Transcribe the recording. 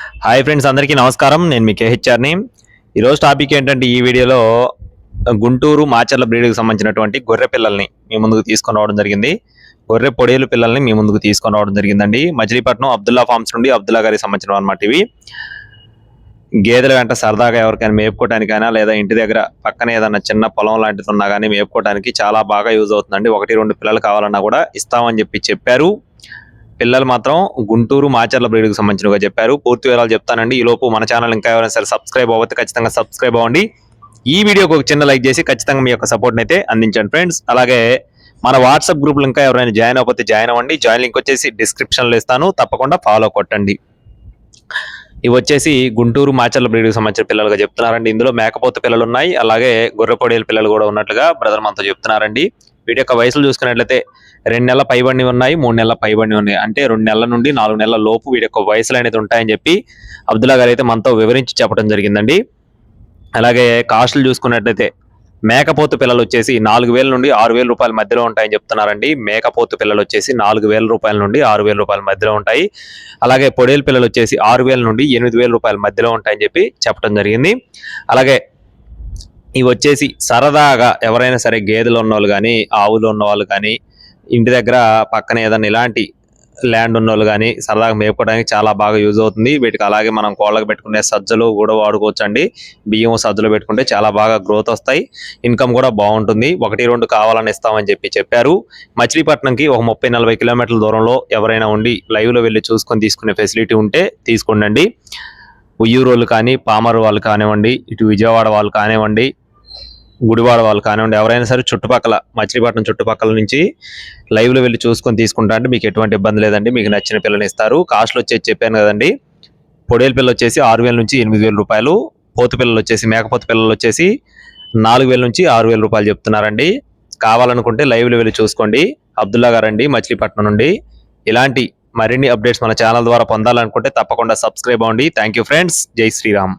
Hi friends, అందరికీ నమస్కారం. నేను మీ కేహెచ్ఆర్ని. ఈరోజు టాపిక్ ఏంటంటే ఈ వీడియోలో గుంటూరు మాచర్ల బ్రీడ్కి సంబంధించినటువంటి గొర్రె పిల్లల్ని మీ ముందుకు తీసుకొని రావడం జరిగింది. గొర్రె పొడేలు పిల్లల్ని మీ ముందుకు తీసుకొని రావడం జరిగిందండి. మచిలీపట్నం అబ్దుల్లా ఫార్మ్స్ నుండి అబ్దుల్లా గారికి సంబంధించిన అనమాట ఇవి. గేదెల వెంట సరదాగా ఎవరికైనా మేపుకోవడానికైనా లేదా ఇంటి దగ్గర పక్కనే ఏదైనా చిన్న పొలం లాంటిది ఉన్నా కానీ మేపుకోవడానికి చాలా బాగా యూజ్ అవుతుందండి. 1-2 పిల్లలు కావాలన్నా కూడా ఇస్తామని చెప్పారు. పిల్లలు మాత్రం గుంటూరు మాచర్ల బ్రీడ్కి సంబంధించినగా చెప్పారు. పూర్తి వివరాలు చెప్తానండి. ఈలోపు మన ఛానల్ ఇంకా ఎవరైనా సరే సబ్స్క్రైబ్ అవ్వతే ఖచ్చితంగా సబ్స్క్రైబ్ అవ్వండి. ఈ వీడియోకి ఒక చిన్న లైక్ చేసి ఖచ్చితంగా మీ యొక్క సపోర్ట్ని అయితే అందించండి ఫ్రెండ్స్. అలాగే మన వాట్సాప్ గ్రూప్లో ఇంకా ఎవరైనా జాయిన్ అవ్వకపోతే జాయిన్ అవ్వండి. జాయిన్ లింక్ వచ్చేసి డిస్క్రిప్షన్లో ఇస్తాను, తప్పకుండా ఫాలో కొట్టండి. ఇవి వచ్చేసి గుంటూరు మాచర్ల బ్రీడ్కి సంబంధించిన పిల్లలుగా చెప్తున్నారండి. ఇందులో మేకపోతు పిల్లలు ఉన్నాయి, అలాగే గొర్రె పొడేలు పిల్లలు కూడా ఉన్నట్లుగా బ్రదర్ మనతో చెప్తున్నారండి. వీటి యొక్క వయసులు చూసుకున్నట్లయితే 2 నెలల పైబడి ఉన్నాయి, 3 నెలల పైబడి ఉన్నాయి. అంటే 2 నెలల నుండి 4 నెలల లోపు వీటి యొక్క వయసులు అనేది ఉంటాయని చెప్పి అబ్దుల్లా గారు అయితే మనతో వివరించి చెప్పడం జరిగిందండి. అలాగే కాస్టులు చూసుకున్నట్లయితే మేకపోతు పిల్లలు వచ్చేసి 4,000 నుండి 6,000 రూపాయల మధ్యలో ఉంటాయని చెప్తున్నారండి. మేకపోతు పిల్లలు వచ్చేసి 4,000 రూపాయల నుండి 6,000 రూపాయల మధ్యలో ఉంటాయి. అలాగే పొడేలు పిల్లలు వచ్చేసి 6,000 నుండి 8,000 రూపాయల మధ్యలో ఉంటాయని చెప్పి చెప్పడం జరిగింది. అలాగే ఇవి వచ్చేసి సరదాగా ఎవరైనా సరే గేదెలు ఉన్నవాళ్ళు కానీ, ఆవులు ఉన్నవాళ్ళు కానీ, ఇంటి దగ్గర పక్కన ఏదైనా ఇలాంటి ల్యాండ్ ఉన్నోళ్ళు కానీ సరదాగా మేపుకోవడానికి చాలా బాగా యూజ్ అవుతుంది. వీటికి అలాగే మనం కోళ్ళకు పెట్టుకునే సజ్జలు కూడా వాడుకోవచ్చు అండి. బియ్యం సజ్జలు పెట్టుకుంటే చాలా బాగా గ్రోత్ వస్తాయి, ఇన్కమ్ కూడా బాగుంటుంది. 1-2 కావాలని ఇస్తామని చెప్పారు. మచిలీపట్నంకి ఒక 30-40 కిలోమీటర్ల దూరంలో ఎవరైనా ఉండి లైవ్లో వెళ్ళి చూసుకొని తీసుకునే ఫెసిలిటీ ఉంటే తీసుకోండి. ఉయ్యూరు వాళ్ళు కానీ, పామరు వాళ్ళు కానివ్వండి, ఇటు విజయవాడ వాళ్ళు కానివ్వండి, గుడివాడ వాళ్ళు కానివ్వండి, ఎవరైనా సరే చుట్టుపక్కల మచిలీపట్నం చుట్టుపక్కల నుంచి లైవ్లో వెళ్ళి చూసుకొని తీసుకుంటా అంటే మీకు ఎటువంటి ఇబ్బంది లేదండి. మీకు నచ్చిన పిల్లని ఇస్తారు. కాస్ట్లు వచ్చేసి చెప్పాను కదండి. పొడేలు పిల్లలు వచ్చేసి 6,000 నుంచి 8,000 రూపాయలు, పోతు పిల్లలు వచ్చేసి మేకపోతు పిల్లలు వచ్చేసి 4,000 నుంచి 6,000 రూపాయలు చెప్తున్నారండి. కావాలనుకుంటే లైవ్లో వెళ్ళి చూసుకోండి. అబ్దుల్లా గారండి మచిలీపట్నం నుండి. ఇలాంటి మరిన్ని అప్డేట్స్ మన ఛానల్ ద్వారా పొందాలనుకుంటే తప్పకుండా సబ్స్క్రైబ్ అవ్వండి. Thank you friends. జై శ్రీరామ్.